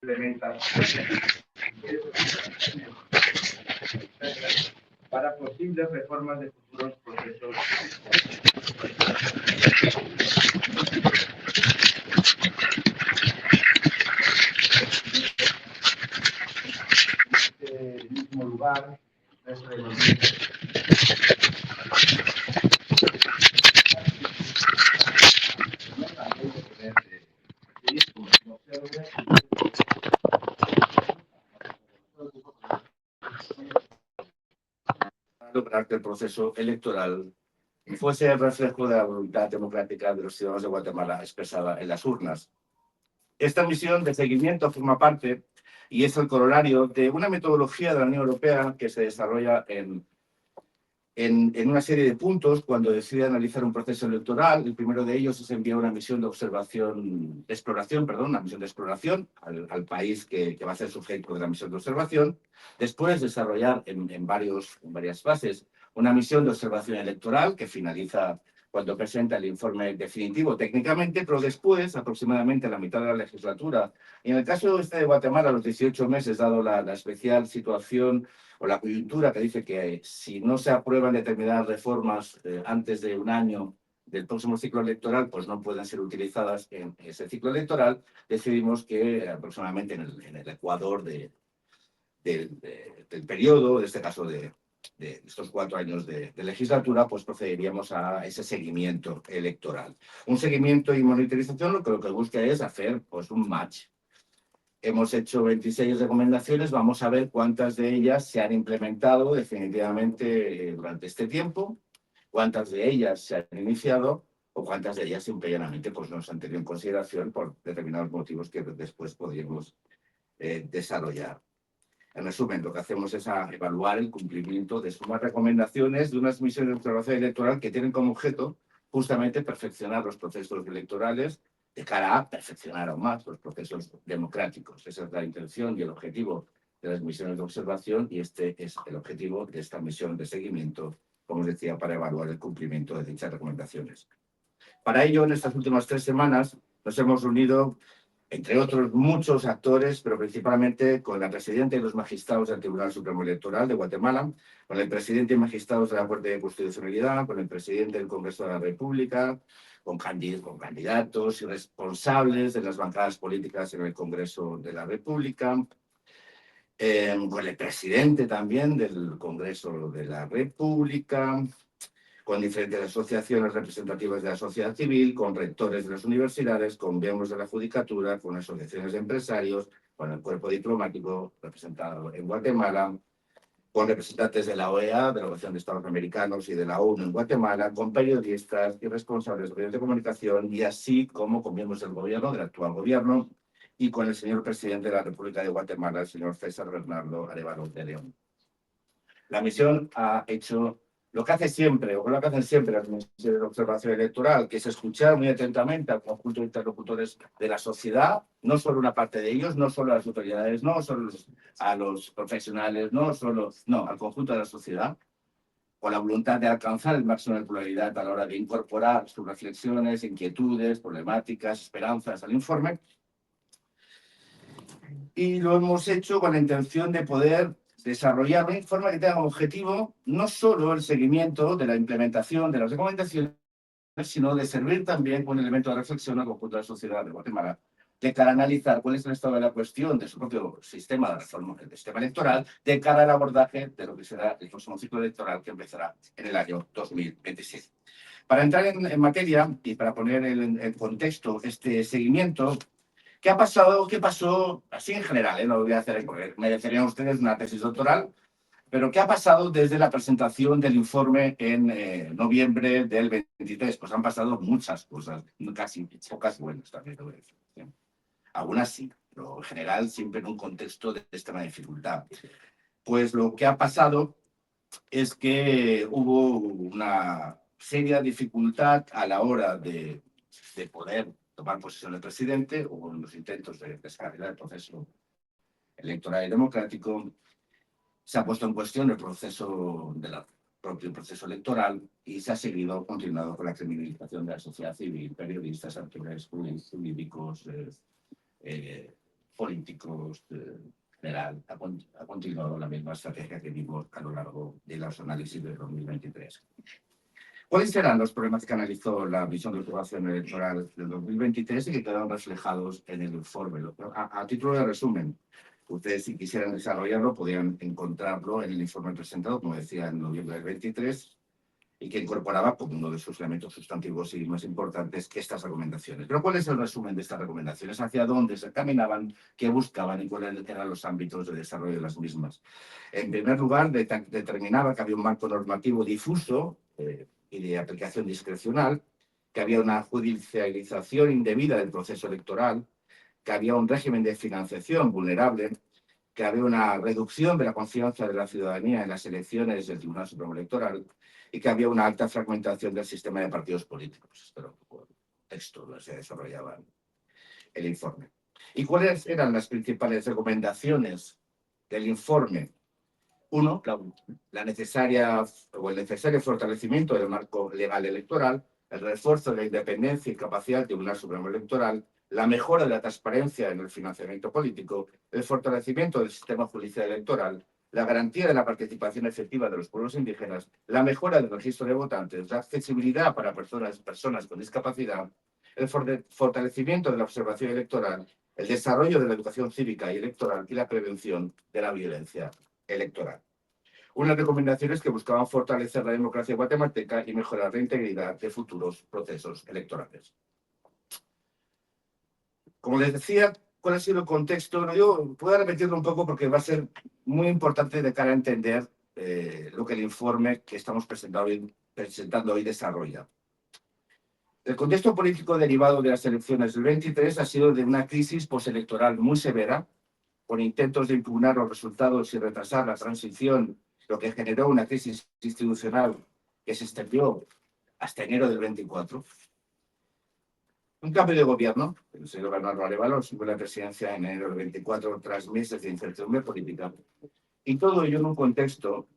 implementación para posibles reformas de futuros procesos. En este mismo lugar, dentro de los lograr que el proceso electoral fuese el reflejo de la voluntad democrática de los ciudadanos de Guatemala expresada en las urnas. Esta misión de seguimiento forma parte y es el corolario de una metodología de la Unión Europea que se desarrolla en una serie de puntos cuando decide analizar un proceso electoral. El primero de ellos es enviar una misión de exploración al país que va a ser sujeto de la misión de observación. Después desarrollar en varias fases una misión de observación electoral que finaliza cuando presenta el informe definitivo técnicamente, pero después, aproximadamente a la mitad de la legislatura, y en el caso de Guatemala, los 18 meses, dado la especial situación o la coyuntura que dice que si no se aprueban determinadas reformas antes de un año del próximo ciclo electoral, pues no pueden ser utilizadas en ese ciclo electoral, decidimos que aproximadamente en el ecuador del periodo, en este caso de estos 4 años de legislatura, pues procederíamos a ese seguimiento electoral. Un seguimiento y monitorización lo que busca es hacer pues, un match. Hemos hecho 26 recomendaciones, vamos a ver cuántas de ellas se han implementado definitivamente durante este tiempo, cuántas de ellas se han iniciado o cuántas de ellas simple y llanamente pues, no se han tenido en consideración por determinados motivos que después podríamos desarrollar. En resumen, lo que hacemos es evaluar el cumplimiento de unas recomendaciones de unas misiones de observación electoral que tienen como objeto justamente perfeccionar los procesos electorales de cara a perfeccionar aún más los procesos democráticos. Esa es la intención y el objetivo de las misiones de observación y este es el objetivo de esta misión de seguimiento, como os decía, para evaluar el cumplimiento de dichas recomendaciones. Para ello, en estas últimas 3 semanas nos hemos reunido entre otros muchos actores, pero principalmente con la presidenta y los magistrados del Tribunal Supremo Electoral de Guatemala, con el presidente y magistrados de la Corte de Constitucionalidad, con el presidente del Congreso de la República, con candidatos y responsables de las bancadas políticas en el Congreso de la República, con el presidente también del Congreso de la República, con diferentes asociaciones representativas de la sociedad civil, con rectores de las universidades, con miembros de la judicatura, con asociaciones de empresarios, con el cuerpo diplomático representado en Guatemala, con representantes de la OEA, de la Organización de Estados Americanos y de la ONU en Guatemala, con periodistas y responsables de medios de comunicación, y así como con miembros del gobierno, del actual gobierno, y con el señor presidente de la República de Guatemala, el señor César Bernardo Arévalo de León. La misión ha hecho lo que hace siempre, o lo que hacen siempre las misiones de observación electoral, que es escuchar muy atentamente al conjunto de interlocutores de la sociedad, no solo una parte de ellos, no solo a las autoridades, no solo a los profesionales, no, al conjunto de la sociedad, con la voluntad de alcanzar el máximo de pluralidad a la hora de incorporar sus reflexiones, inquietudes, problemáticas, esperanzas al informe. Y lo hemos hecho con la intención de poder desarrollar un informe que tenga como objetivo no solo el seguimiento de la implementación de las recomendaciones, sino de servir también como un elemento de reflexión al conjunto de la sociedad de Guatemala, de cara a analizar cuál es el estado de la cuestión de su propio sistema de reforma del sistema electoral, de cara al abordaje de lo que será el próximo ciclo electoral que empezará en el año 2026. Para entrar en materia y para poner en contexto este seguimiento, ¿qué ha pasado? ¿Qué pasó? Así en general, no lo voy a hacer porque merecerían ustedes una tesis doctoral, pero ¿qué ha pasado desde la presentación del informe en noviembre del 23? Pues han pasado muchas cosas, casi pocas buenas también, lo voy a decir. ¿Sí? Algunas sí, pero en general siempre en un contexto de extrema dificultad. Pues lo que ha pasado es que hubo una seria dificultad a la hora de poder tomar posesión del presidente, hubo unos intentos de descarrilar el proceso electoral y democrático, se ha puesto en cuestión el proceso propio proceso electoral y se ha continuado con la criminalización de la sociedad civil, periodistas, actores jurídicos, políticos general ha continuado la misma estrategia que vimos a lo largo de los análisis de 2023. ¿Cuáles eran los problemas que analizó la Misión de Observación Electoral del 2023 y que quedaron reflejados en el informe? A título de resumen, ustedes, si quisieran desarrollarlo, podrían encontrarlo en el informe presentado, como decía, en noviembre del 23, y que incorporaba como uno de sus elementos sustantivos y más importantes estas recomendaciones. Pero ¿cuál es el resumen de estas recomendaciones? ¿Hacia dónde se caminaban? ¿Qué buscaban? ¿Y cuáles eran los ámbitos de desarrollo de las mismas? En primer lugar, determinaba que había un marco normativo difuso y de aplicación discrecional, que había una judicialización indebida del proceso electoral, que había un régimen de financiación vulnerable, que había una reducción de la confianza de la ciudadanía en las elecciones del Tribunal Supremo Electoral y que había una alta fragmentación del sistema de partidos políticos. Esto era un poco el texto donde se desarrollaba el informe. ¿Y cuáles eran las principales recomendaciones del informe? Uno, el necesario fortalecimiento del marco legal electoral, el refuerzo de la independencia y capacidad del Tribunal Supremo Electoral, la mejora de la transparencia en el financiamiento político, el fortalecimiento del sistema judicial electoral, la garantía de la participación efectiva de los pueblos indígenas, la mejora del registro de votantes, la accesibilidad para personas con discapacidad, el fortalecimiento de la observación electoral, el desarrollo de la educación cívica y electoral y la prevención de la violencia electoral. Unas recomendaciones que buscaban fortalecer la democracia guatemalteca y mejorar la integridad de futuros procesos electorales. Como les decía, ¿cuál ha sido el contexto? Yo puedo repetirlo un poco porque va a ser muy importante de cara a entender lo que el informe que estamos presentando hoy desarrolla. El contexto político derivado de las elecciones del 23 ha sido de una crisis postelectoral muy severa, con intentos de impugnar los resultados y retrasar la transición, lo que generó una crisis institucional que se extendió hasta enero del 24. Un cambio de gobierno, el señor Bernardo Arévalo asumió la presidencia en enero del 24 tras meses de incertidumbre política. Y todo ello en un contexto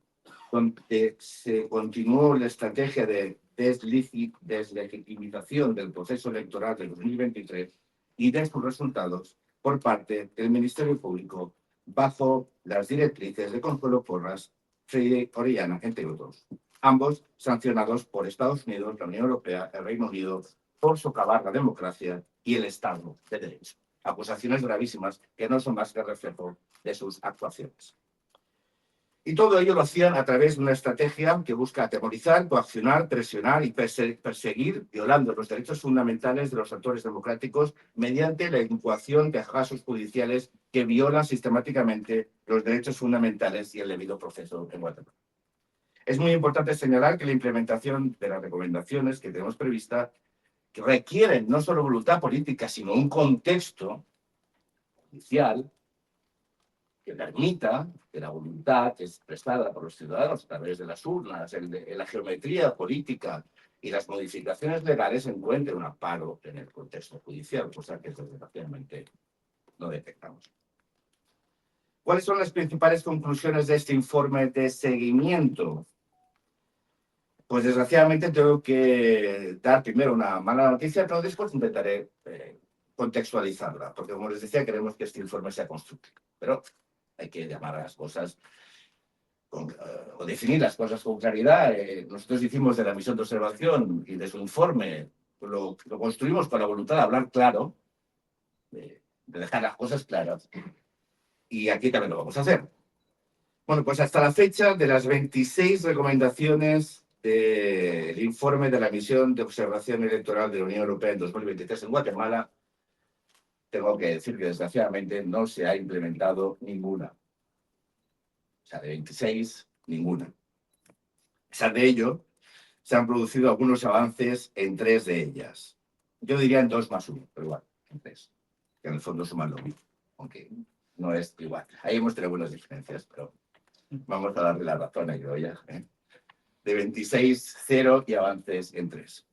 donde se continuó la estrategia de deslegitimización del proceso electoral de 2023 y de sus resultados por parte del Ministerio Público bajo las directrices de Consuelo Porras, Freire Orellana, entre otros, ambos sancionados por Estados Unidos, la Unión Europea, el Reino Unido, por socavar la democracia y el Estado de Derecho. Acusaciones gravísimas que no son más que reflejo de sus actuaciones. Y todo ello lo hacían a través de una estrategia que busca atemorizar, coaccionar, presionar y perseguir, violando los derechos fundamentales de los actores democráticos mediante la incoación de casos judiciales que violan sistemáticamente los derechos fundamentales y el debido proceso en Guatemala. Es muy importante señalar que la implementación de las recomendaciones que tenemos prevista que requieren no solo voluntad política, sino un contexto judicial que permita que la voluntad expresada por los ciudadanos a través de las urnas, la geometría política y las modificaciones legales encuentren un amparo en el contexto judicial, cosa que desgraciadamente no detectamos. ¿Cuáles son las principales conclusiones de este informe de seguimiento? Pues desgraciadamente tengo que dar primero una mala noticia, pero después intentaré contextualizarla, porque como les decía, queremos que este informe sea constructivo. Pero hay que llamar a las cosas o definir las cosas con claridad. Nosotros hicimos de la misión de observación y de su informe, lo construimos con la voluntad de hablar claro, de dejar las cosas claras. Y aquí también lo vamos a hacer. Bueno, pues hasta la fecha de las 26 recomendaciones del informe de la misión de observación electoral de la Unión Europea en 2023 en Guatemala, tengo que decir que desgraciadamente no se ha implementado ninguna. O sea, de 26, ninguna. A pesar de ello, se han producido algunos avances en 3 de ellas. Yo diría en 2 más 1, pero igual, en 3. Que en el fondo suman lo mismo, aunque no es igual. Ahí hemos tenido algunas diferencias, pero vamos a darle la razón a Idoia. De 26, 0 y avances en 3.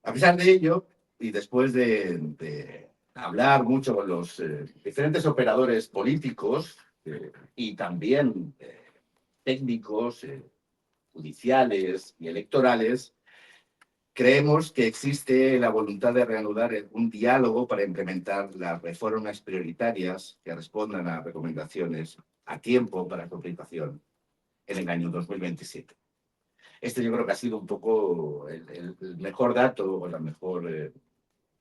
A pesar de ello, y después de hablar mucho con los diferentes operadores políticos y también técnicos, judiciales y electorales, Creemos que existe la voluntad de reanudar un diálogo para implementar las reformas prioritarias que respondan a recomendaciones a tiempo para su aplicación en el año 2027. Este yo creo que ha sido un poco el mejor dato o la mejor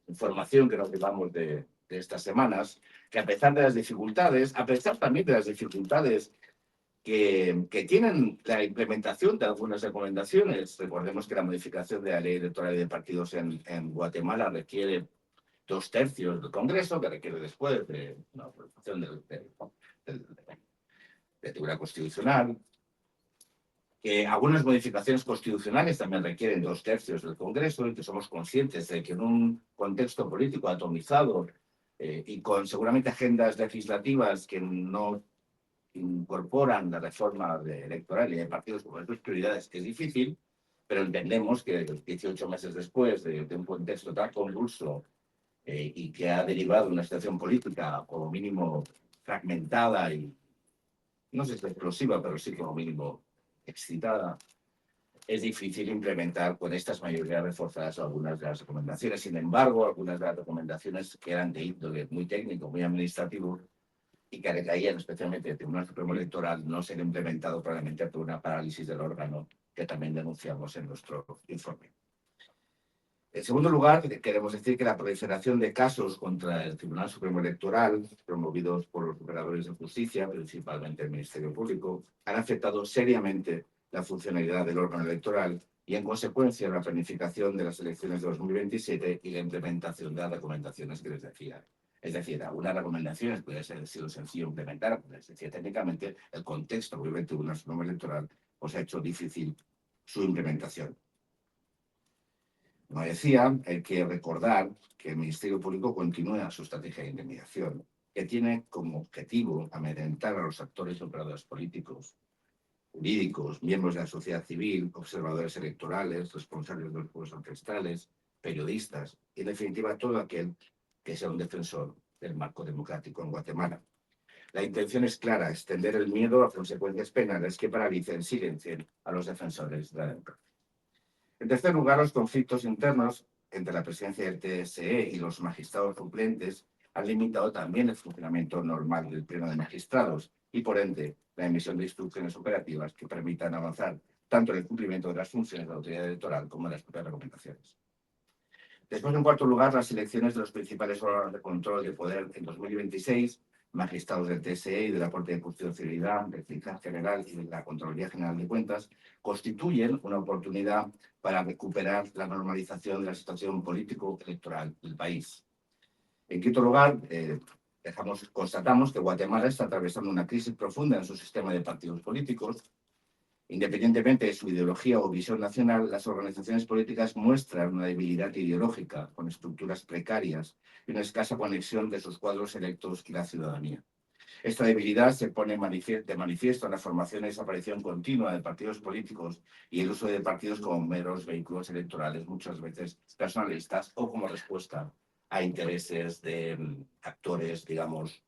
información que nos llevamos de estas semanas, que a pesar de las dificultades, a pesar también de las dificultades que tienen la implementación de algunas recomendaciones. Recordemos que la modificación de la ley electoral y de partidos en Guatemala requiere 2/3 del Congreso, que requiere después de una aprobación del Tribunal Constitucional. Que algunas modificaciones constitucionales también requieren 2/3 del Congreso y que somos conscientes de que en un contexto político atomizado y con seguramente agendas legislativas que no incorporan la reforma electoral y de partidos como sus prioridades, que es difícil, pero entendemos que 18 meses después de un contexto tan convulso y que ha derivado de una situación política como mínimo fragmentada y no sé si explosiva, pero sí como mínimo excitada, es difícil implementar con estas mayorías reforzadas algunas de las recomendaciones. Sin embargo, algunas de las recomendaciones que eran de índole muy técnico, muy administrativo, y que recaían especialmente del Tribunal Supremo Electoral, no ser implementado probablemente por una parálisis del órgano que también denunciamos en nuestro informe. En segundo lugar, queremos decir que la proliferación de casos contra el Tribunal Supremo Electoral, promovidos por los operadores de justicia, principalmente el Ministerio Público, han afectado seriamente la funcionalidad del órgano electoral y, en consecuencia, la planificación de las elecciones de 2027 y la implementación de las recomendaciones que les decía. Es decir, algunas recomendaciones puede ser sido sencillo implementar, pero es decir, técnicamente el contexto que vive el Tribunal Supremo Electoral pues, ha hecho difícil su implementación. Como decía, hay que recordar que el Ministerio Público continúa su estrategia de indemnización, que tiene como objetivo amedrentar a los actores y operadores políticos, jurídicos, miembros de la sociedad civil, observadores electorales, responsables de los pueblos ancestrales, periodistas y, en definitiva, todo aquel que sea un defensor del marco democrático en Guatemala. La intención es clara, extender el miedo a consecuencias penales que paralicen, silencien a los defensores de la democracia. En tercer lugar, los conflictos internos entre la presidencia del TSE y los magistrados suplentes han limitado también el funcionamiento normal del Pleno de Magistrados y, por ende, la emisión de instrucciones operativas que permitan avanzar tanto en el cumplimiento de las funciones de la autoridad electoral como en las propias recomendaciones. Después, en cuarto lugar, las elecciones de los principales órganos de control de poder en 2026, magistrados del TSE y de la Corte de Constitucionalidad, del Fiscal General y de la Contraloría General de Cuentas, constituyen una oportunidad para recuperar la normalización de la situación político-electoral del país. En quinto lugar, constatamos que Guatemala está atravesando una crisis profunda en su sistema de partidos políticos. Independientemente de su ideología o visión nacional, las organizaciones políticas muestran una debilidad ideológica con estructuras precarias y una escasa conexión de sus cuadros electos y la ciudadanía. Esta debilidad se pone de manifiesto en la formación y desaparición continua de partidos políticos y el uso de partidos como meros vehículos electorales, muchas veces personalistas o como respuesta a intereses de actores, digamos,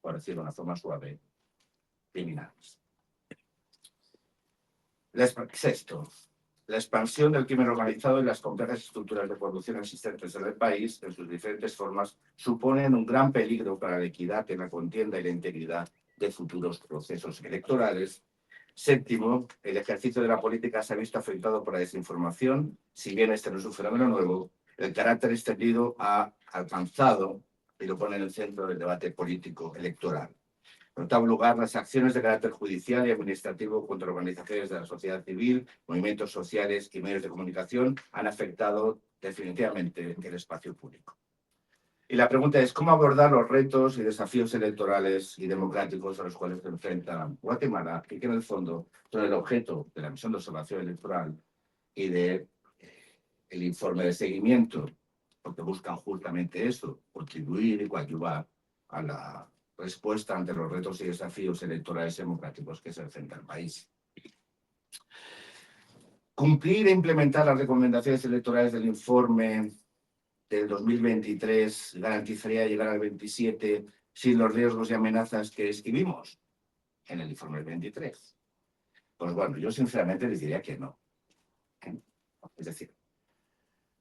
por decirlo de una forma suave, criminales. Sexto, la expansión del crimen organizado y las complejas estructuras de corrupción existentes en el país, en sus diferentes formas, suponen un gran peligro para la equidad en la contienda y la integridad de futuros procesos electorales. Séptimo, el ejercicio de la política se ha visto afectado por la desinformación. Si bien este no es un fenómeno nuevo, el carácter extendido ha alcanzado y lo pone en el centro del debate político electoral. En octavo lugar, las acciones de carácter judicial y administrativo contra organizaciones de la sociedad civil, movimientos sociales y medios de comunicación han afectado definitivamente el espacio público. Y la pregunta es, ¿cómo abordar los retos y desafíos electorales y democráticos a los cuales se enfrenta Guatemala y que en el fondo son el objeto de la misión de observación electoral y del informe de seguimiento, porque buscan justamente eso, contribuir y coadyuvar a la respuesta ante los retos y desafíos electorales democráticos que se enfrenta el país. Cumplir e implementar las recomendaciones electorales del informe del 2023 garantizaría llegar al 27 sin los riesgos y amenazas que escribimos en el informe del 23. Pues bueno, yo sinceramente les diría que no. Es decir,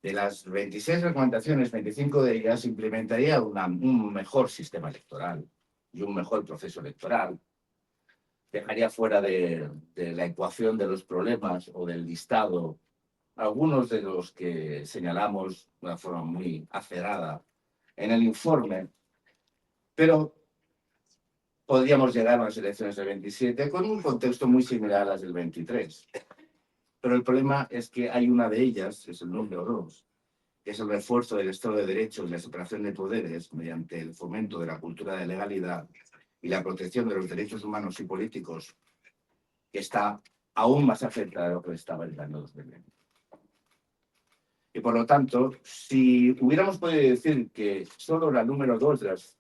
De las 26 recomendaciones, 25 de ellas implementaría un mejor sistema electoral y un mejor proceso electoral. Dejaría fuera de la ecuación de los problemas o del listado algunos de los que señalamos de una forma muy acerada en el informe, pero podríamos llegar a las elecciones del 27 con un contexto muy similar a las del 23. Pero el problema es que hay una de ellas, es el número 2, que es el refuerzo del Estado de Derecho y la separación de poderes mediante el fomento de la cultura de legalidad y la protección de los derechos humanos y políticos, que está aún más afectada de lo que estaba en el año 2020. Y por lo tanto, si hubiéramos podido decir que solo la número 2 de las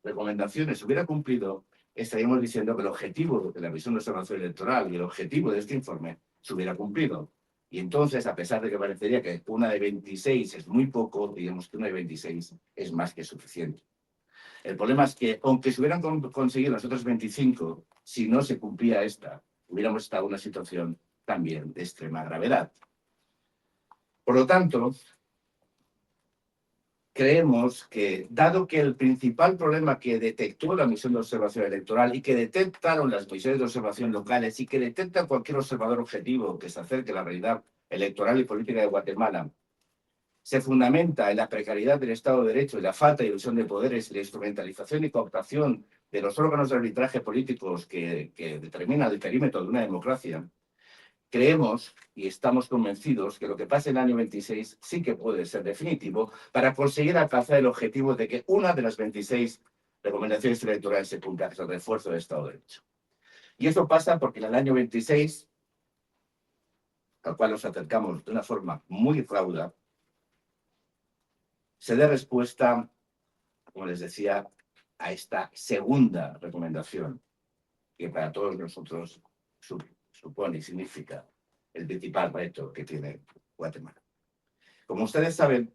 recomendaciones hubiera cumplido, estaríamos diciendo que el objetivo de la misión de observación electoral y el objetivo de este informe se hubiera cumplido. Y entonces, a pesar de que parecería que una de 26 es muy poco, digamos que una de 26 es más que suficiente. El problema es que, aunque se hubieran conseguido las otras 25, si no se cumplía esta, hubiéramos estado en una situación también de extrema gravedad. Por lo tanto, creemos que, dado que el principal problema que detectó la misión de observación electoral y que detectaron las misiones de observación locales y que detecta cualquier observador objetivo que se acerque a la realidad electoral y política de Guatemala, se fundamenta en la precariedad del Estado de Derecho y la falta de división de poderes y la instrumentalización y cooptación de los órganos de arbitraje políticos que determinan el perímetro de una democracia, creemos y estamos convencidos que lo que pasa en el año 26 sí que puede ser definitivo para conseguir alcanzar el objetivo de que una de las 26 recomendaciones electorales se cumpla, que es el refuerzo del Estado de Derecho. Y eso pasa porque en el año 26, al cual nos acercamos de una forma muy rauda, se dé respuesta, como les decía, a esta segunda recomendación, que para todos nosotros supone y significa el principal reto que tiene Guatemala. Como ustedes saben,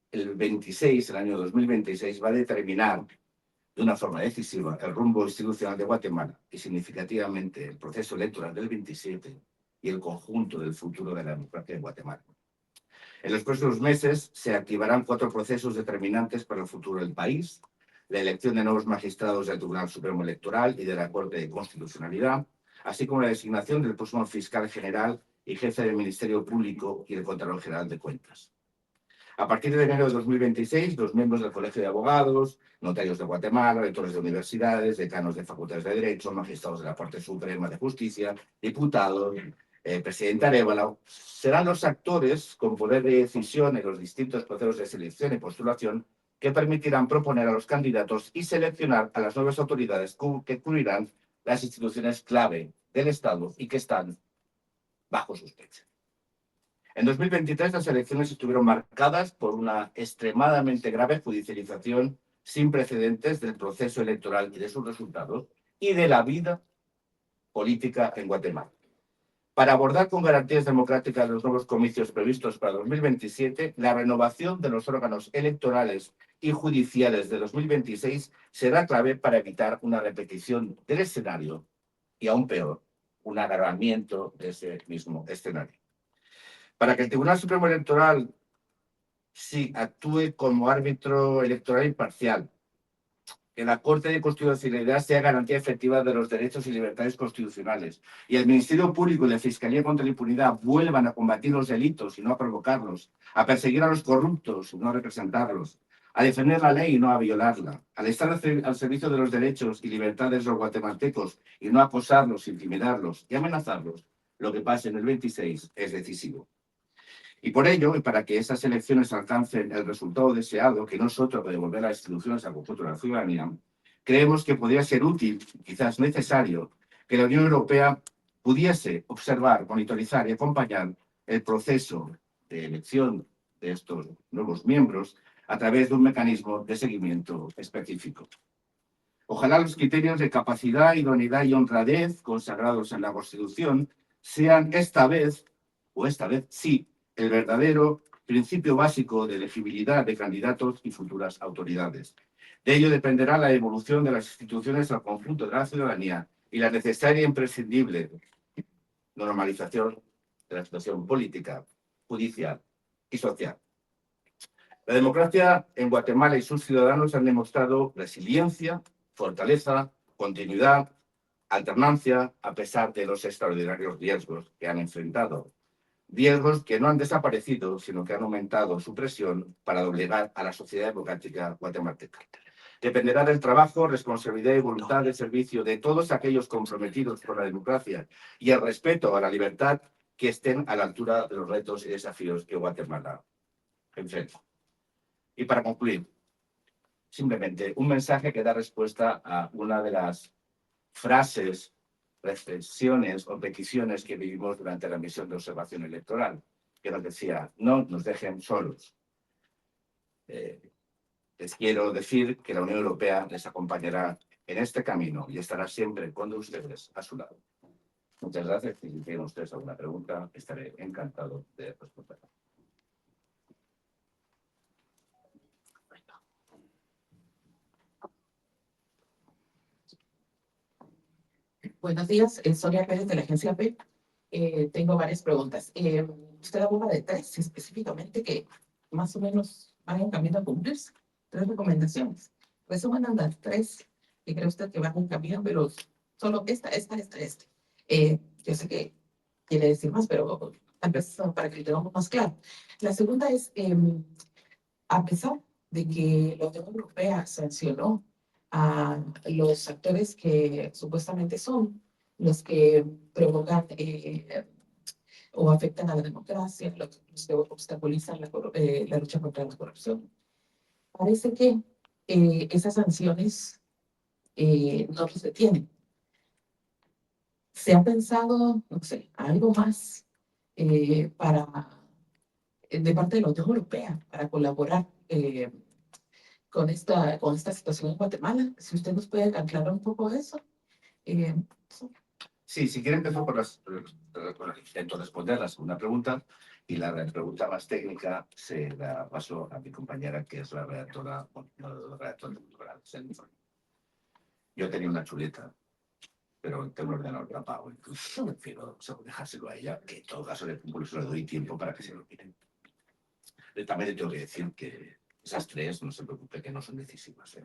el año 2026, va a determinar de una forma decisiva el rumbo institucional de Guatemala y significativamente el proceso electoral del 27 y el conjunto del futuro de la democracia en Guatemala. En los próximos meses se activarán 4 procesos determinantes para el futuro del país: la elección de nuevos magistrados del Tribunal Supremo Electoral y de la Corte de Constitucionalidad, así como la designación del próximo fiscal general y jefe del Ministerio Público y el Contralor General de Cuentas. A partir de enero de 2026, los miembros del Colegio de Abogados, notarios de Guatemala, rectores de universidades, decanos de facultades de Derecho, magistrados de la Corte Suprema de Justicia, diputados, presidente Arévalo, serán los actores con poder de decisión en los distintos procesos de selección y postulación que permitirán proponer a los candidatos y seleccionar a las nuevas autoridades que cubrirán las instituciones clave del Estado y que están bajo sospecha. En 2023 las elecciones estuvieron marcadas por una extremadamente grave judicialización sin precedentes del proceso electoral y de sus resultados y de la vida política en Guatemala. Para abordar con garantías democráticas los nuevos comicios previstos para 2027, la renovación de los órganos electorales y judiciales de 2026 será clave para evitar una repetición del escenario y, aún peor, un agravamiento de ese mismo escenario. Para que el Tribunal Supremo Electoral sí actúe como árbitro electoral imparcial, que la Corte de Constitucionalidad sea garantía efectiva de los derechos y libertades constitucionales, y el Ministerio Público y la Fiscalía contra la Impunidad vuelvan a combatir los delitos y no a provocarlos, a perseguir a los corruptos y no a representarlos, a defender la ley y no a violarla, al estar al servicio de los derechos y libertades de los guatemaltecos y no a acosarlos, intimidarlos y amenazarlos, lo que pase en el 26 es decisivo. Y por ello, y para que esas elecciones alcancen el resultado deseado, que no es otro que devolver a las instituciones al conjunto de la ciudadanía, creemos que podría ser útil, quizás necesario, que la Unión Europea pudiese observar, monitorizar y acompañar el proceso de elección de estos nuevos miembros a través de un mecanismo de seguimiento específico. Ojalá los criterios de capacidad, idoneidad y honradez consagrados en la Constitución sean esta vez sí, el verdadero principio básico de elegibilidad de candidatos y futuras autoridades. De ello dependerá la evolución de las instituciones al conjunto de la ciudadanía y la necesaria e imprescindible normalización de la situación política, judicial y social. La democracia en Guatemala y sus ciudadanos han demostrado resiliencia, fortaleza, continuidad, alternancia, a pesar de los extraordinarios riesgos que han enfrentado. Riesgos que no han desaparecido, sino que han aumentado su presión para doblegar a la sociedad democrática guatemalteca. Dependerá del trabajo, responsabilidad y voluntad de servicio de todos aquellos comprometidos con la democracia y el respeto a la libertad que estén a la altura de los retos y desafíos que Guatemala enfrenta. Y para concluir, simplemente un mensaje que da respuesta a una de las frases, reflexiones o peticiones que vivimos durante la misión de observación electoral, que nos decía, no nos dejen solos. Les quiero decir que la Unión Europea les acompañará en este camino y estará siempre con ustedes a su lado. Muchas gracias. Si tienen ustedes alguna pregunta, estaré encantado de responder. Buenos días, Sonia Pérez de la agencia P. Tengo varias preguntas. Usted habla de tres específicamente que más o menos van en camino a cumplirse. Tres recomendaciones. Resuman las tres que cree usted que van en camino, pero solo esta. Yo sé que quiere decir más, pero tal vez para que lo tengamos más claro. La segunda es, a pesar de que la Unión Europea sancionó a los actores que supuestamente son los que provocan o afectan a la democracia, los que obstaculizan la lucha contra la corrupción. Parece que esas sanciones no los detienen. ¿Se ha pensado, no sé, algo más de parte de la Unión Europea para colaborar con esta situación en Guatemala? Si usted nos puede aclarar un poco eso. Sí, si quiere empezar intento responder la segunda pregunta y la pregunta más técnica se la paso a mi compañera, que es la redactora, electoral. Yo tenía una chuleta, pero tengo un ordenador tapado, incluso prefiero dejárselo a ella, que en todo caso le doy tiempo para que se lo miren. También le tengo que decir que esas tres, no se preocupe, que no son decisivas.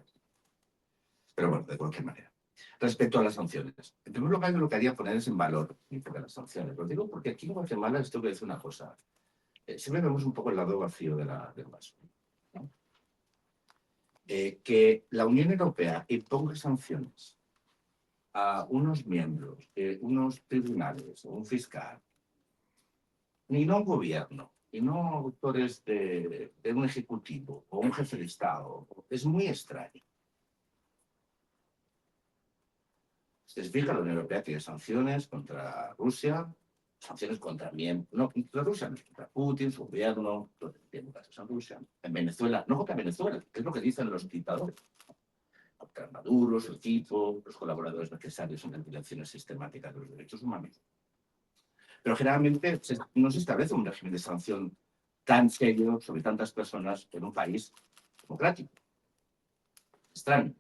Pero bueno, de cualquier manera. Respecto a las sanciones. En primer lugar, yo lo que haría poner es en valor las sanciones. Lo digo porque aquí en Guatemala les tengo que decir una cosa. Siempre vemos un poco el lado vacío del vaso. Que la Unión Europea imponga sanciones a unos miembros, unos tribunales o un fiscal, ni no un gobierno, y no autores de un ejecutivo o un jefe de Estado, es muy extraño. Si se fija, la Unión Europea tiene sanciones contra Rusia, sanciones contra no contra Rusia, no, contra Putin, su gobierno, todo el tiempo casos en Rusia. En Venezuela, no contra Venezuela, que es lo que dicen los dictadores. Contra Maduro, su equipo, los colaboradores necesarios en las violaciones sistemáticas de los derechos humanos. Pero generalmente no se establece un régimen de sanción tan serio sobre tantas personas en un país democrático. Extraño.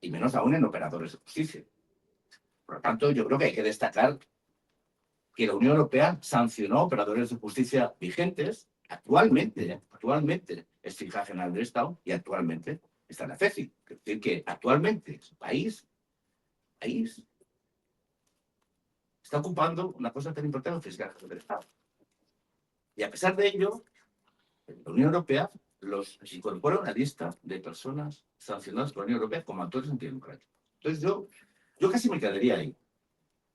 Y menos aún en operadores de justicia. Por lo tanto, yo creo que hay que destacar que la Unión Europea sancionó operadores de justicia vigentes, actualmente es fiscal general del Estado y actualmente está en la FECI. Es decir, que actualmente el país está ocupando una cosa tan importante como el fiscal general del Estado. Y a pesar de ello, la Unión Europea los incorpora a una lista de personas sancionadas por la Unión Europea como actores antidemocráticos. Entonces yo casi me quedaría ahí.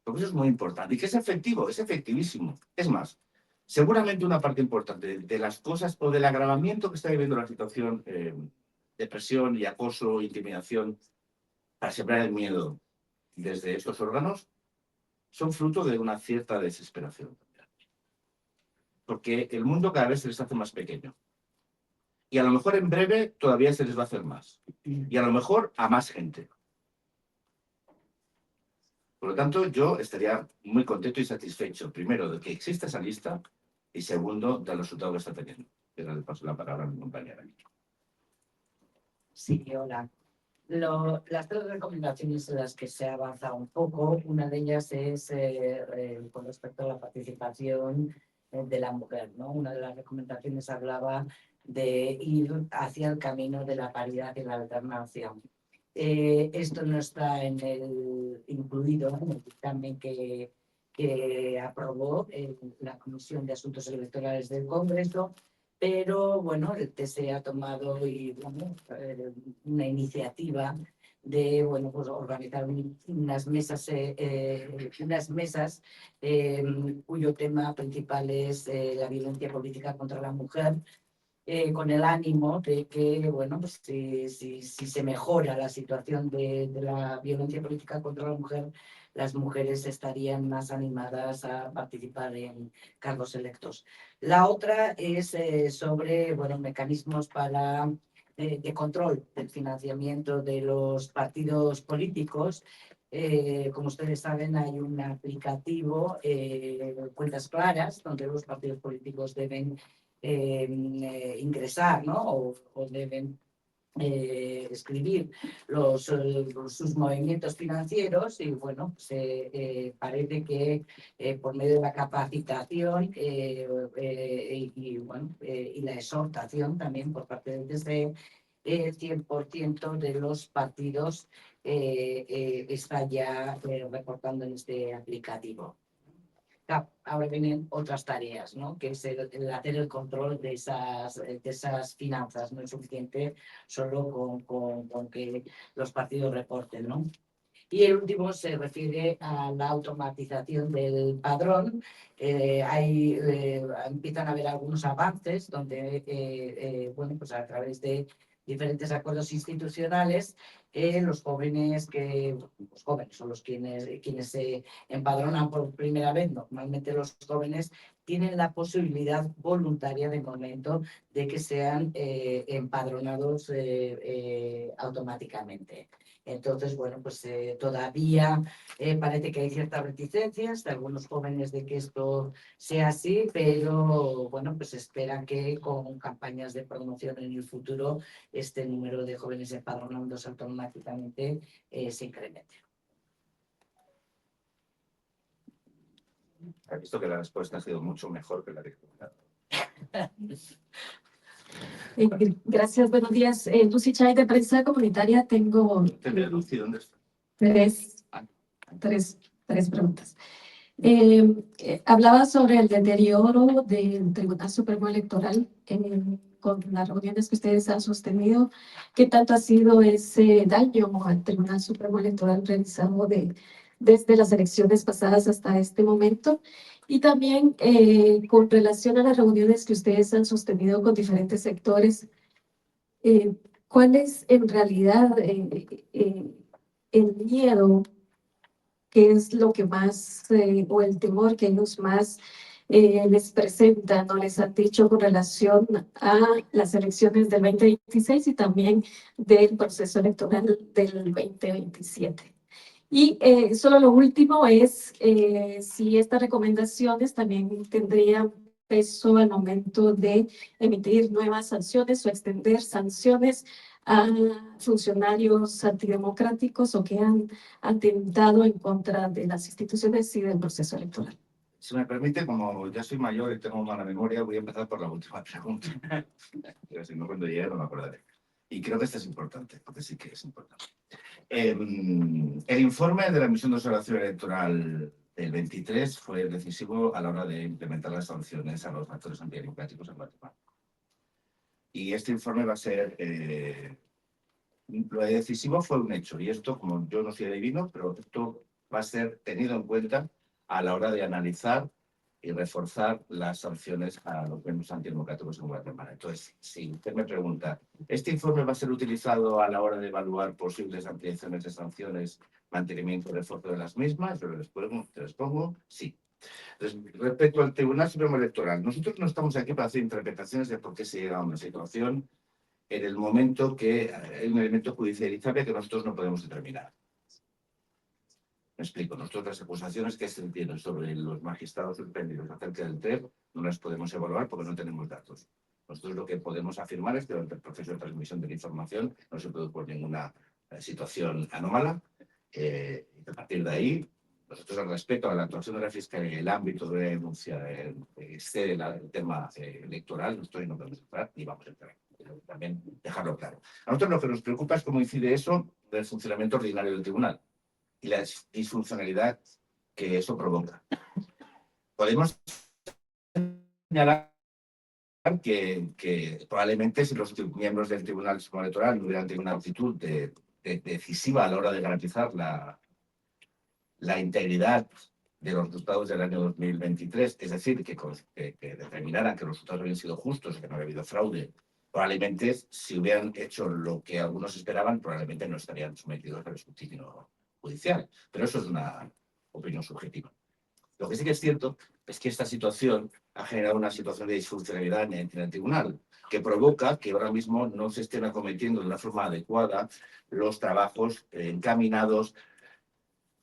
Porque eso es muy importante. Y que es efectivo, es efectivísimo. Es más, seguramente una parte importante de las cosas o del agravamiento que está viviendo la situación de presión y acoso, intimidación, para sembrar el miedo desde estos órganos, son fruto de una cierta desesperación. Porque el mundo cada vez se les hace más pequeño. Y a lo mejor en breve todavía se les va a hacer más. Y a lo mejor a más gente. Por lo tanto, yo estaría muy contento y satisfecho, primero, de que exista esa lista y segundo, del resultado que está teniendo. Le paso la palabra a mi compañera. Sí, hola. Las tres recomendaciones en las que se ha avanzado un poco, una de ellas es con respecto a la participación de la mujer, ¿no? Una de las recomendaciones hablaba de ir hacia el camino de la paridad y la alternancia. Esto no está incluido en el dictamen que aprobó la Comisión de Asuntos Electorales del Congreso, pero bueno, el TSE ha tomado una iniciativa de pues, organizar unas mesas, cuyo tema principal es la violencia política contra la mujer, con el ánimo de que, bueno, pues si se mejora la situación de la violencia política contra la mujer, las mujeres estarían más animadas a participar en cargos electos. La otra es sobre, bueno, mecanismos para de control del financiamiento de los partidos políticos. Como ustedes saben, hay un aplicativo, Cuentas Claras, donde los partidos políticos deben ingresar, ¿no? O deben escribir sus movimientos financieros y bueno, parece que por medio de la capacitación y la exhortación también por parte del TSE, 100% de los partidos está ya reportando en este aplicativo. Ahora vienen otras tareas, ¿no? Que es el hacer el control de esas finanzas. No es suficiente solo con que los partidos reporten, ¿no? Y el último se refiere a la automatización del padrón. Empiezan a haber algunos avances donde, bueno, pues a través de diferentes acuerdos institucionales, los jóvenes son los quienes se empadronan por primera vez. Normalmente los jóvenes tienen la posibilidad voluntaria de momento de que sean empadronados automáticamente. Entonces, bueno, pues todavía parece que hay ciertas reticencias de algunos jóvenes de que esto sea así, pero bueno, pues esperan que con campañas de promoción en el futuro este número de jóvenes empadronándose automáticamente se incremente. Ha visto que la respuesta ha sido mucho mejor que la de Gracias, buenos días. Lucy Chay, de Prensa Comunitaria. Tengo Lucy, ¿dónde está? tres preguntas. Hablaba sobre el deterioro del Tribunal Supremo Electoral con las reuniones que ustedes han sostenido. ¿Qué tanto ha sido ese daño al Tribunal Supremo Electoral realizado desde las elecciones pasadas hasta este momento? Y también con relación a las reuniones que ustedes han sostenido con diferentes sectores, ¿cuál es en realidad el miedo? ¿Qué es lo que más, o el temor que ellos más les presentan o les han dicho con relación a las elecciones del 2026 y también del proceso electoral del 2027? Y solo lo último es si estas recomendaciones también tendrían peso al momento de emitir nuevas sanciones o extender sanciones a funcionarios antidemocráticos o que han atentado en contra de las instituciones y del proceso electoral. Si me permite, como ya soy mayor y tengo mala memoria, voy a empezar por la última pregunta. Pero si no, cuando llegue no me acordaré. Y creo que esta es importante, porque sí que es importante. El informe de la Misión de Observación Electoral del 23 fue decisivo a la hora de implementar las sanciones a los actores antidemocráticos en Guatemala. Y este informe va a ser... lo decisivo fue un hecho, y esto, como yo no soy adivino, pero esto va a ser tenido en cuenta a la hora de analizar y reforzar las sanciones a los miembros antidemocráticos en Guatemala. Entonces, si usted me pregunta, ¿este informe va a ser utilizado a la hora de evaluar posibles ampliaciones de sanciones, mantenimiento y refuerzo de las mismas? Yo les respondo sí. Entonces, respecto al Tribunal Supremo Electoral, nosotros no estamos aquí para hacer interpretaciones de por qué se llega a una situación en el momento que hay un elemento judicializable que nosotros no podemos determinar. Me explico. Nosotros las acusaciones que se tienen sobre los magistrados suspendidos acerca del TREP no las podemos evaluar porque no tenemos datos. Nosotros lo que podemos afirmar es que durante el proceso de transmisión de la información no se produjo ninguna situación anómala. A partir de ahí, nosotros, al respecto a la actuación de la Fiscalía en el ámbito de denuncia excede el tema electoral, nosotros no podemos entrar ni vamos a entrar. Pero también dejarlo claro. A nosotros lo que nos preocupa es cómo incide eso del funcionamiento ordinario del tribunal y la disfuncionalidad que eso provoca. Podemos señalar que probablemente si los miembros del Tribunal Supremo Electoral no hubieran tenido una actitud decisiva a la hora de garantizar la integridad de los resultados del año 2023, es decir, que determinaran que los resultados habían sido justos, que no había habido fraude, probablemente si hubieran hecho lo que algunos esperaban, probablemente no estarían sometidos al escrutinio judicial. Pero eso es una opinión subjetiva. Lo que sí que es cierto es que esta situación ha generado una situación de disfuncionalidad en el tribunal, que provoca que ahora mismo no se estén acometiendo de una forma adecuada los trabajos encaminados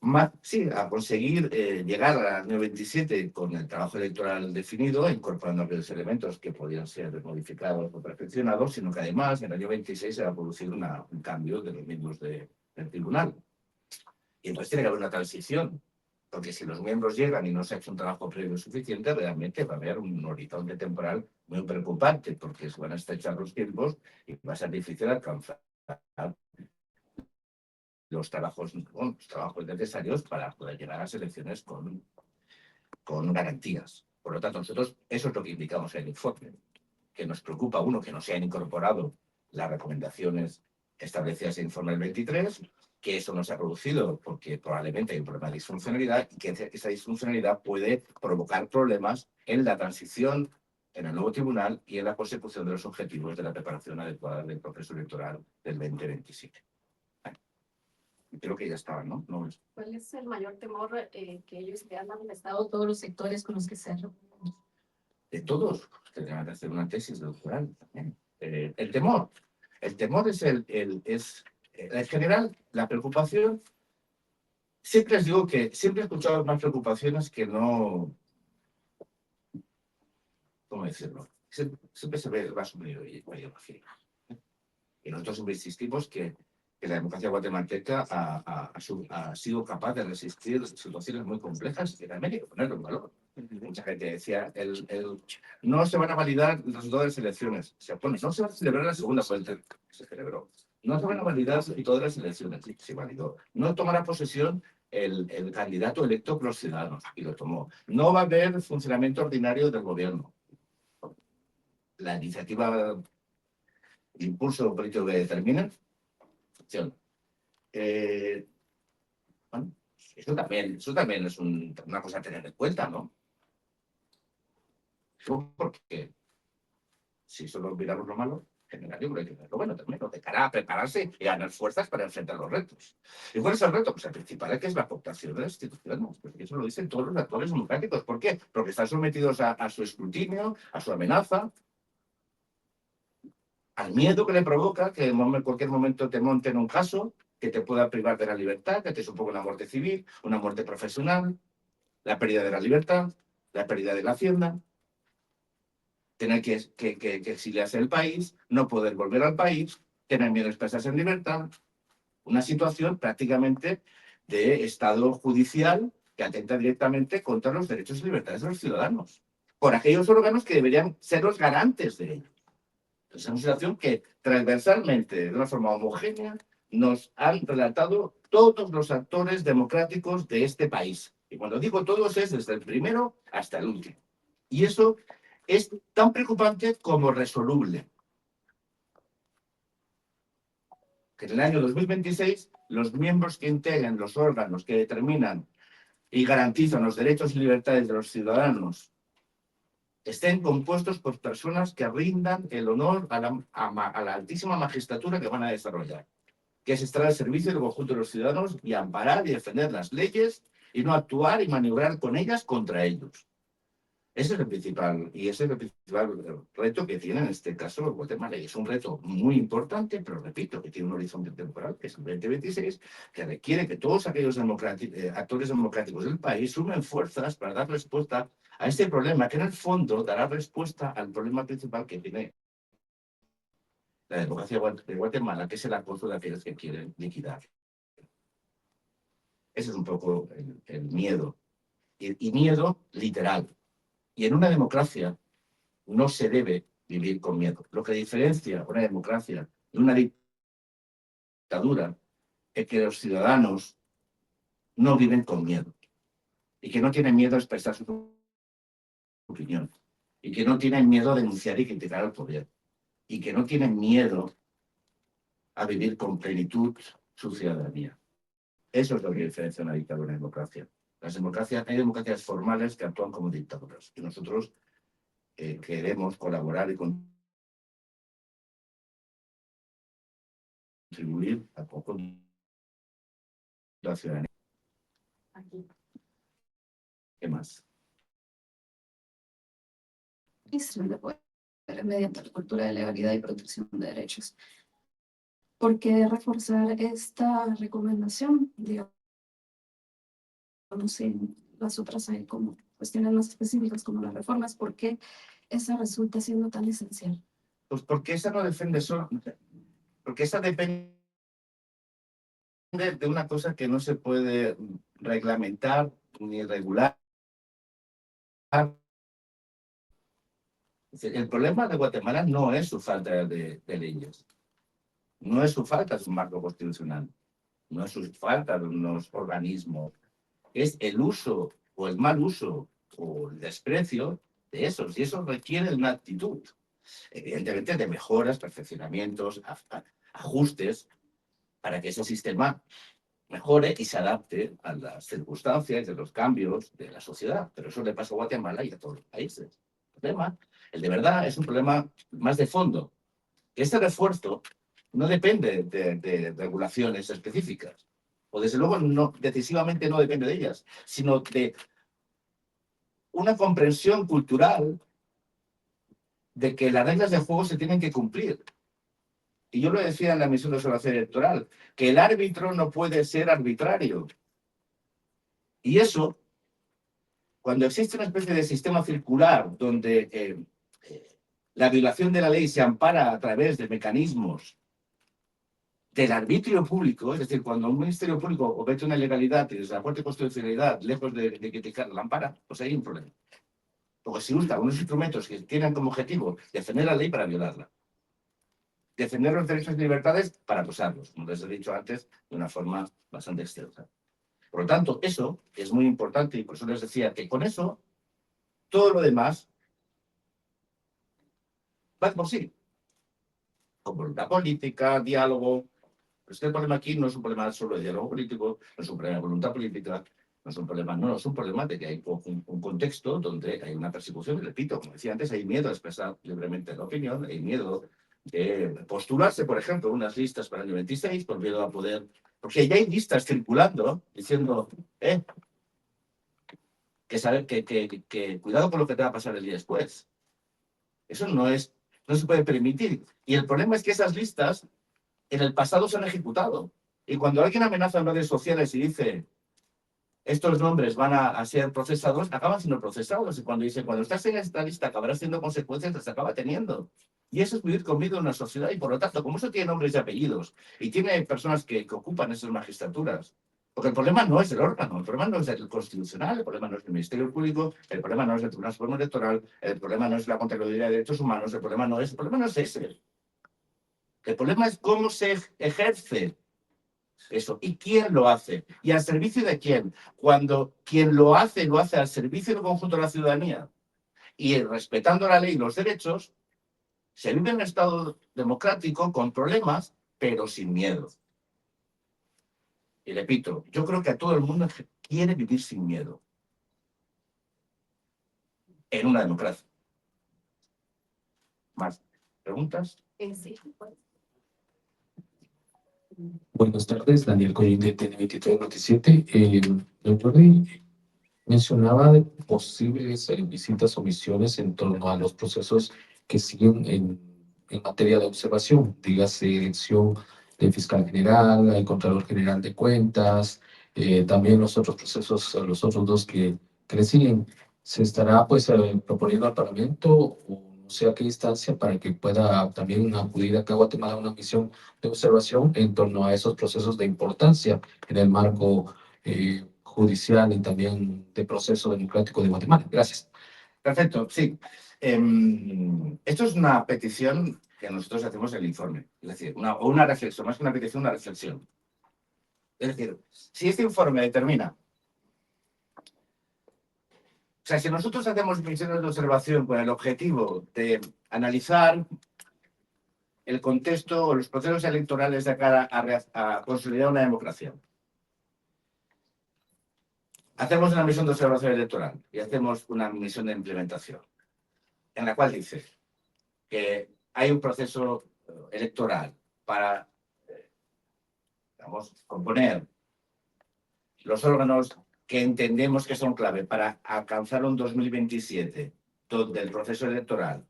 a conseguir llegar al año 27 con el trabajo electoral definido, incorporando aquellos elementos que podían ser modificados o perfeccionados, sino que además en el año 26 se va a producir un cambio de los miembros del tribunal. Y entonces tiene que haber una transición, porque si los miembros llegan y no se ha hecho un trabajo previo suficiente, realmente va a haber un horizonte temporal muy preocupante, porque se van a estrechar los tiempos y va a ser difícil alcanzar los trabajos necesarios para poder llegar a las elecciones con garantías. Por lo tanto, nosotros eso es lo que indicamos en el informe, que nos preocupa, uno, que no se han incorporado las recomendaciones establecidas en el informe del 23, que eso no se ha producido porque probablemente hay un problema de disfuncionalidad y que esa disfuncionalidad puede provocar problemas en la transición en el nuevo tribunal y en la consecución de los objetivos de la preparación adecuada del proceso electoral del 2027. Creo que ya estaba, ¿no? ¿Cuál es el mayor temor que ellos le han manifestado todos los sectores con los que se han reunido? De todos, tendrán que hacer una tesis doctoral también. El temor es en general, la preocupación. Siempre les digo que siempre he escuchado más preocupaciones que no. ¿Cómo decirlo? Siempre se ve más mayor ideología. Y nosotros siempre insistimos que la democracia guatemalteca ha sido capaz de resistir situaciones muy complejas y también hay que ponerlo en valor. Mucha gente decía, no se van a validar los resultados de las elecciones. No se va a celebrar la segunda vuelta. Se celebró. No se van a validar todas las elecciones. Se validó. No tomará posesión el candidato electo por los ciudadanos. Y lo tomó. No va a haber funcionamiento ordinario del gobierno. La iniciativa de impulso político que determina. Bueno, eso también es una cosa a tener en cuenta, ¿no? Porque si solo miramos lo malo, en negativo hay que ver lo bueno también, de cara a prepararse y ganar fuerzas para enfrentar los retos. ¿Y cuál es el reto? Pues el principal es que es la aportación de las instituciones. Pues eso lo dicen todos los actores democráticos. ¿Por qué? Porque están sometidos a su escrutinio, a su amenaza, al miedo que le provoca que en cualquier momento te monten un caso que te pueda privar de la libertad, que te suponga una muerte civil, una muerte profesional, la pérdida de la libertad, la pérdida de la hacienda, tener que exiliarse del país, no poder volver al país, tener miedo de expresarse en libertad, una situación prácticamente de estado judicial que atenta directamente contra los derechos y libertades de los ciudadanos, por aquellos órganos que deberían ser los garantes de ello. Es una situación que transversalmente, de una forma homogénea, nos han relatado todos los actores democráticos de este país. Y cuando digo todos es desde el primero hasta el último. Y eso es tan preocupante como resoluble. Que en el año 2026 los miembros que integran los órganos que determinan y garantizan los derechos y libertades de los ciudadanos estén compuestos por personas que rindan el honor a la altísima magistratura que van a desarrollar, que es estar al servicio del conjunto de los ciudadanos y amparar y defender las leyes y no actuar y maniobrar con ellas contra ellos. Ese es el principal reto que tiene en este caso Guatemala. Y es un reto muy importante, pero repito, que tiene un horizonte temporal, que es el 2026, que requiere que todos aquellos actores democráticos del país sumen fuerzas para dar respuesta a este problema, que en el fondo dará respuesta al problema principal que tiene la democracia de Guatemala, que es el acoso de aquellos que quieren liquidar. Ese es un poco el miedo. Y miedo literal. Y en una democracia no se debe vivir con miedo. Lo que diferencia una democracia de una dictadura es que los ciudadanos no viven con miedo y que no tienen miedo a expresar su opinión y que no tienen miedo a denunciar y criticar al poder y que no tienen miedo a vivir con plenitud su ciudadanía. Eso es lo que diferencia una dictadura de una democracia. Hay democracias formales que actúan como dictaduras y nosotros queremos colaborar y contribuir a poco la ciudadanía. Aquí. ¿Qué más? Distribución de poder mediante la cultura de legalidad y protección de derechos. ¿Por qué reforzar esta recomendación? Digamos, en las otras hay como cuestiones más específicas como las reformas, ¿por qué esa resulta siendo tan esencial? Pues porque esa no defiende solo, porque esa depende de una cosa que no se puede reglamentar ni regular. El problema de Guatemala no es su falta de leyes, no es su falta de un marco constitucional, no es su falta de unos organismos, es el uso o el mal uso o el desprecio de esos, y eso requiere una actitud, evidentemente de mejoras, perfeccionamientos, ajustes, para que ese sistema mejore y se adapte a las circunstancias de los cambios de la sociedad. Pero eso le pasa a Guatemala y a todos los países. El de verdad es un problema más de fondo. Este refuerzo no depende de regulaciones específicas, o desde luego no, decisivamente no depende de ellas, sino de una comprensión cultural de que las reglas de juego se tienen que cumplir. Y yo lo decía en la misión de observación electoral, que el árbitro no puede ser arbitrario. Y eso, cuando existe una especie de sistema circular donde la violación de la ley se ampara a través de mecanismos del arbitrio público, es decir, cuando un ministerio público comete una ilegalidad y desde la Corte de Constitucionalidad, lejos de criticar, la ampara, pues hay un problema. Porque se usan unos instrumentos que tienen como objetivo defender la ley para violarla, defender los derechos y libertades para acosarlos, como les he dicho antes, de una forma bastante extensa. Por lo tanto, eso es muy importante y por eso les decía que con eso, todo lo demás va por sí. Con voluntad política, diálogo. Pero es que el problema aquí no es un problema solo de diálogo político, no es un problema de voluntad política, no es un problema, no, es un problema de que hay un contexto donde hay una persecución, y repito, como decía antes, hay miedo a expresar libremente la opinión, hay miedo de postularse, por ejemplo, unas listas para el año 26, por miedo a poder, porque ya hay listas circulando diciendo, que cuidado con lo que te va a pasar el día después. Eso no se puede permitir. Y el problema es que esas listas en el pasado se han ejecutado. Y cuando alguien amenaza en redes sociales y dice estos nombres van a ser procesados, acaban siendo procesados. Y cuando dice, cuando estás en esta lista acabarás teniendo consecuencias, las acaba teniendo. Y eso es vivir conmigo en una sociedad. Y por lo tanto, como eso tiene nombres y apellidos y tiene personas que ocupan esas magistraturas, porque el problema no es el órgano, el problema no es el constitucional, el problema no es el Ministerio Público, el problema no es el Tribunal Supremo Electoral, el problema no es la Contraloría de Derechos Humanos, el problema no es ese. El problema es cómo se ejerce eso y quién lo hace y al servicio de quién. Cuando quien lo hace al servicio del conjunto de la ciudadanía y respetando la ley y los derechos, se vive en un Estado democrático con problemas, pero sin miedo. Y repito, yo creo que a todo el mundo quiere vivir sin miedo en una democracia. ¿Más preguntas? Sí, pues. Buenas tardes, Daniel Collín de TN23 Noticiete. Doctor Rey, mencionaba de posibles visitas o misiones en torno a los procesos que siguen en materia de observación, dígase elección del fiscal general, el Contralor General de Cuentas, también los otros procesos, los otros dos que le siguen. ¿Se estará pues proponiendo al Parlamento o no sé a qué instancia para que pueda también acudir acá a Guatemala a una misión de observación en torno a esos procesos de importancia en el marco judicial y también de proceso democrático de Guatemala. Gracias. Perfecto, sí. Esto es una petición que nosotros hacemos en el informe, es decir, una reflexión, más que una petición, una reflexión. Es decir, si este informe determina, o sea, si nosotros hacemos misiones de observación con el objetivo de analizar el contexto o los procesos electorales de cara a consolidar una democracia, hacemos una misión de observación electoral y hacemos una misión de implementación, en la cual dice que hay un proceso electoral para, digamos, componer los órganos que entendemos que son clave para alcanzar un 2027 donde el proceso electoral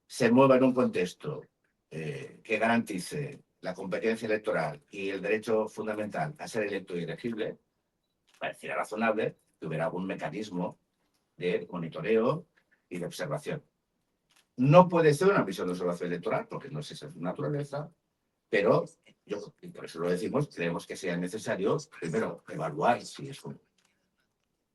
se mueva en un contexto que garantice la competencia electoral y el derecho fundamental a ser electo y elegible, pareciera razonable que hubiera algún mecanismo de monitoreo y de observación. No puede ser una misión de observación electoral, porque no es esa su naturaleza, pero y por eso lo decimos, creemos que sea necesario, primero, evaluar si eso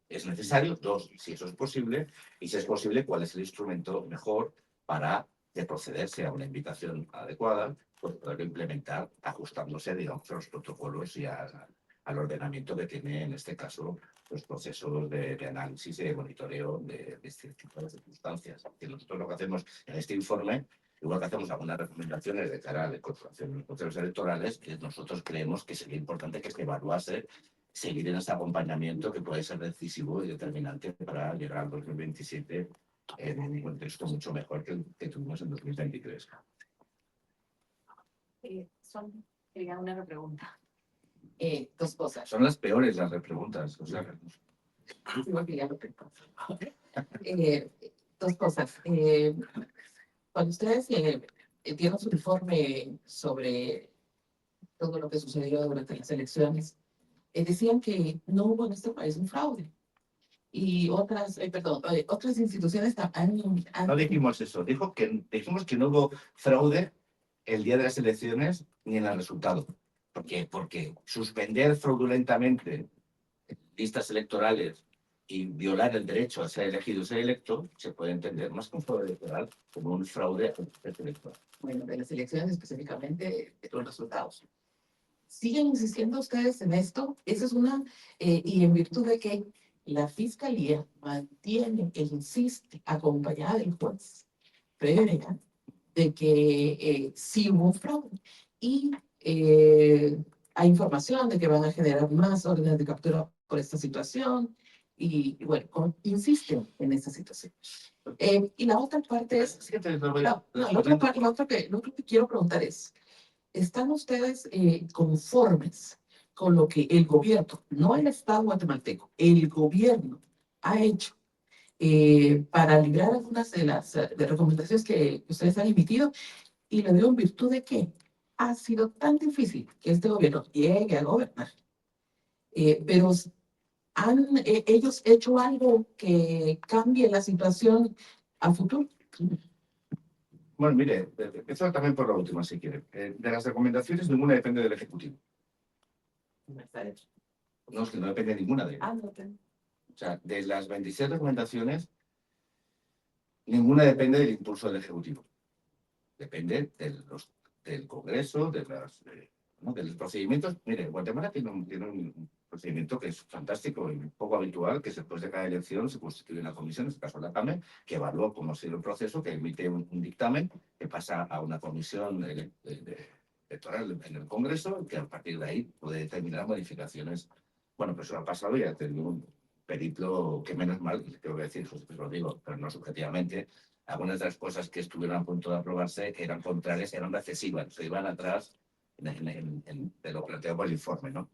es necesario, dos, si eso es posible, y si es posible, cuál es el instrumento mejor para, de procederse a una invitación adecuada, pues poderlo implementar ajustándose, digamos, a los protocolos y al ordenamiento que tiene, en este caso, los procesos de análisis y de monitoreo de este tipo de circunstancias. Y nosotros lo que hacemos en este informe, igual que hacemos algunas recomendaciones de cara a la incorporación de los procesos electorales, que nosotros creemos que sería importante que se evaluase seguir en este acompañamiento que puede ser decisivo y determinante para llegar al 2027 en un contexto mucho mejor que el que tuvimos en 2023. Quería una pregunta. Dos cosas. Son las peores las repreguntas. O sea, Igual que ya lo tengo. Dos cosas. Cuando ustedes dieron su informe sobre todo lo que sucedió durante las elecciones, decían que no hubo en este país un fraude. Y otras, otras instituciones no dijimos eso. Dijimos que no hubo fraude el día de las elecciones ni en el resultado. ¿Por qué? Porque suspender fraudulentamente listas electorales y violar el derecho a ser elegido o ser electo se puede entender más que un fraude electoral como un fraude electoral. Bueno, de las elecciones específicamente, de los resultados. ¿Siguen insistiendo ustedes en esto? Esa es una, y en virtud de que la Fiscalía mantiene e insiste, acompañada del juez Pereira, de que sí hubo un fraude. Y hay información de que van a generar más órdenes de captura por esta situación. Y bueno, insisten en esta situación. Y la otra parte es, lo otro que quiero preguntar es, ¿están ustedes conformes con lo que el gobierno, no el Estado guatemalteco, el gobierno ha hecho para librar algunas de las de recomendaciones que ustedes han emitido? Y lo digo en virtud de que ha sido tan difícil que este gobierno llegue a gobernar, pero ¿han ellos hecho algo que cambie la situación a futuro? Bueno, mire, empiezo también por la última, si quiere. De las recomendaciones, ninguna depende del Ejecutivo. No está hecho. No, es que no depende ninguna de ellas. No tengo. O sea, de las 26 recomendaciones, ninguna depende del impulso del Ejecutivo. Depende del Congreso, de los procedimientos. Mire, Guatemala tiene un procedimiento que es fantástico y poco habitual, que es después de cada elección se constituye una comisión, en este caso la CAME, que evalúa cómo ha sido el proceso, que emite un dictamen, que pasa a una comisión electoral en el Congreso, que a partir de ahí puede determinar modificaciones. Bueno, pues eso ha pasado y ha tenido un periplo que menos mal, tengo que decir, pues lo digo, pero no subjetivamente. Algunas de las cosas que estuvieron a punto de aprobarse eran contrarias, eran recesivas, se iban atrás de lo planteado por el informe, ¿no?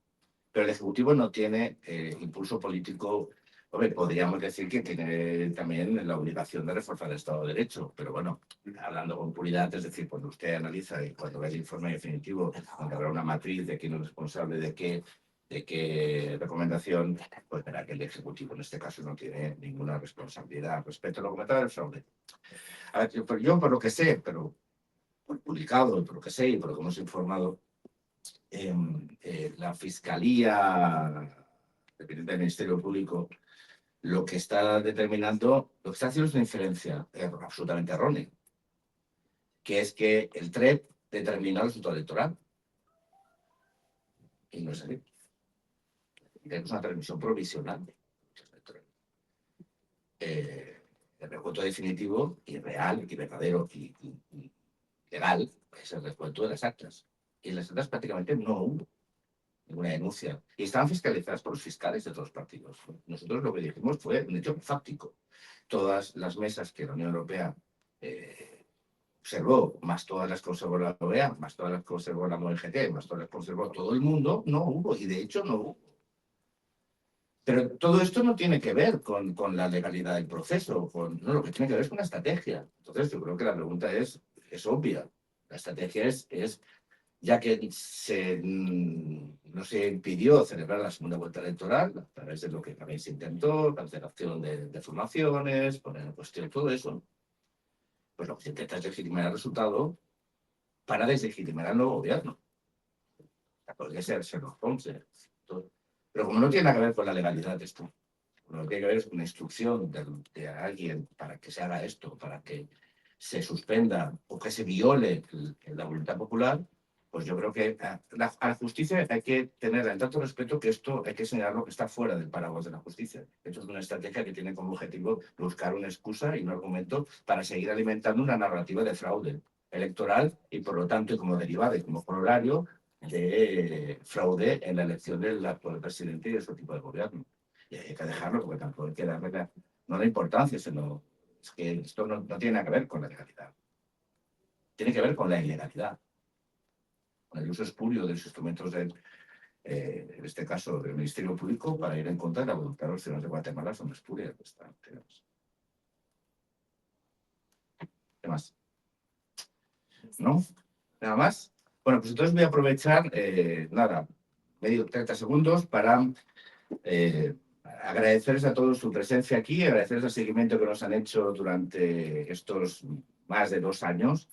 Pero el Ejecutivo no tiene impulso político. Hombre, podríamos decir que tiene también la obligación de reforzar el Estado de Derecho, pero bueno, hablando con puridad, es decir, cuando usted analiza y cuando ve el informe definitivo, donde habrá una matriz de quién es responsable de qué recomendación, pues verá que el Ejecutivo en este caso no tiene ninguna responsabilidad respecto a lo comentado del fraude. A ver, yo por lo que sé, pero por publicado, por lo que sé y por lo que hemos informado, la Fiscalía dependiente del Ministerio Público, lo que está determinando, lo que está haciendo es una inferencia absolutamente errónea, que es que el TREP determina el resultado electoral. Y no es así. Tenemos una transmisión provisional. El recuento definitivo y real y verdadero y legal es el recuento de las actas. Y en las actas prácticamente no hubo ninguna denuncia. Y estaban fiscalizadas por los fiscales de todos los partidos. Nosotros lo que dijimos fue un hecho fáctico. Todas las mesas que la Unión Europea observó, más todas las que observó la OEA, más todas las que observó la ONG, más todas las que observó todo el mundo, no hubo. Y de hecho no hubo. Pero todo esto no tiene que ver con la legalidad del proceso, no, lo que tiene que ver es con la estrategia. Entonces, yo creo que la pregunta es obvia. La estrategia es ya que no se impidió celebrar la segunda vuelta electoral, a través de lo que también se intentó, cancelación de formaciones, poner en cuestión todo eso, pues lo que se intenta es legitimar el resultado para deslegitimar al nuevo gobierno. Podría ser Sherlock Holmes. Pero como no tiene nada que ver con la legalidad de esto, lo que tiene que ver es una instrucción de alguien para que se haga esto, para que se suspenda o que se viole la voluntad popular, pues yo creo que a la justicia hay que tener en tanto respeto que esto hay que señalarlo que está fuera del paraguas de la justicia. Esto es una estrategia que tiene como objetivo buscar una excusa y un argumento para seguir alimentando una narrativa de fraude electoral y por lo tanto, como derivada y como corolario, de fraude en la elección del actual presidente y de su tipo de gobierno. Y hay que dejarlo porque tampoco hay que darle no la importancia, sino es que esto no tiene nada que ver con la legalidad. Tiene que ver con la ilegalidad, con el uso espurio de los instrumentos en este caso del Ministerio Público para ir en contra de la voluntad de los ciudadanos de Guatemala. Son espurias. ¿Qué más? ¿No? ¿Nada más? Bueno, pues entonces voy a aprovechar, medio 30 segundos para agradecerles a todos su presencia aquí, agradecerles el seguimiento que nos han hecho durante estos más de 2 años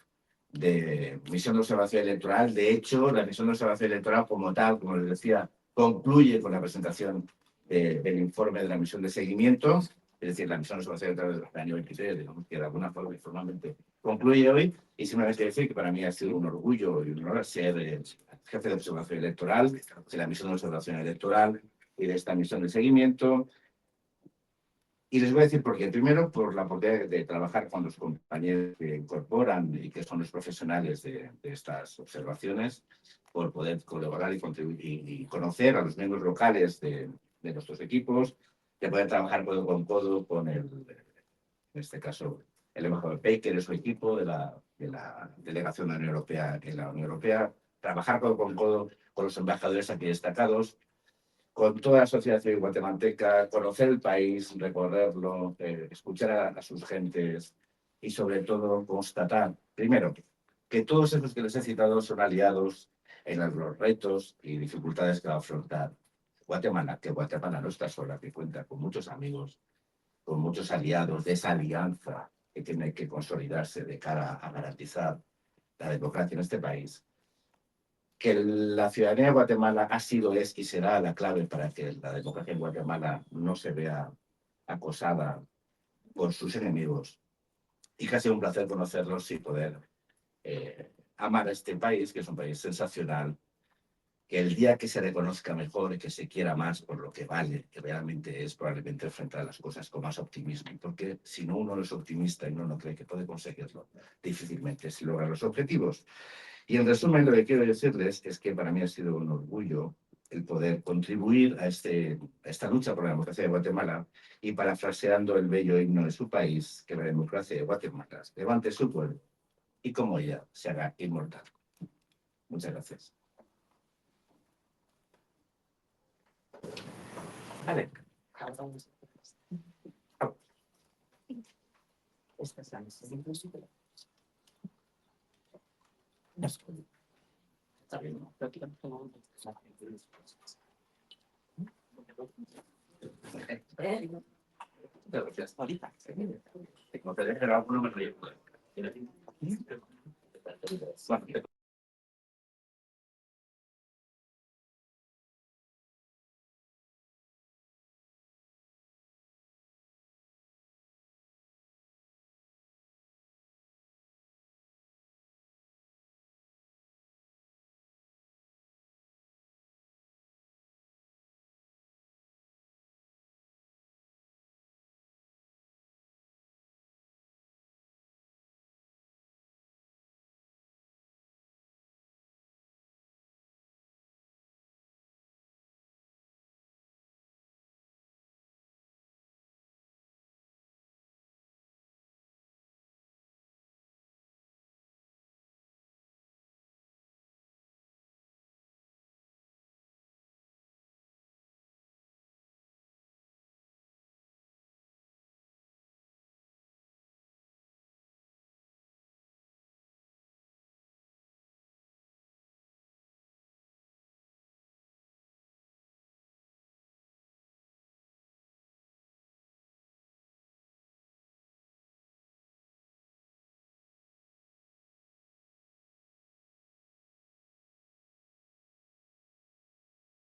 de misión de observación electoral. De hecho, la misión de observación electoral como tal, como les decía, concluye con la presentación del informe de la misión de seguimiento, es decir, la misión de observación electoral del año 23, digamos que de alguna forma informalmente concluye hoy, y simplemente decir que para mí ha sido un orgullo y un honor ser el jefe de observación electoral, de la misión de observación electoral y de esta misión de seguimiento. Y les voy a decir por qué. Primero, por la oportunidad de trabajar con los compañeros que incorporan y que son los profesionales de estas observaciones, por poder colaborar y contribuir y conocer a los miembros locales de nuestros equipos, de poder trabajar codo con codo con en este caso, el embajador Baker y su equipo de la delegación de la Unión Europea en la Unión Europea, trabajar codo con codo con los embajadores aquí destacados, con toda la sociedad civil guatemalteca, conocer el país, recorrerlo, escuchar a sus gentes y sobre todo constatar, primero, que todos esos que les he citado son aliados en los retos y dificultades que va a afrontar Guatemala, que Guatemala no está sola, que cuenta con muchos amigos, con muchos aliados de esa alianza que tiene que consolidarse de cara a garantizar la democracia en este país. Que la ciudadanía de Guatemala ha sido, es y será la clave para que la democracia en Guatemala no se vea acosada por sus enemigos. Y que ha sido un placer conocerlos y poder amar a este país, que es un país sensacional, que el día que se reconozca mejor y que se quiera más por lo que vale, que realmente es probablemente enfrentar las cosas con más optimismo. Porque si no uno es optimista y uno no cree que puede conseguirlo, difícilmente se logran los objetivos. Y en resumen, lo que quiero decirles es que para mí ha sido un orgullo el poder contribuir a esta lucha por la democracia de Guatemala y parafraseando el bello himno de su país, que la democracia de Guatemala levante su pueblo y como ella se haga inmortal. Muchas gracias. Vale. Esta es la misión. Está bien, ¿no? Gracias. Ahorita. No te dejes alguno me río.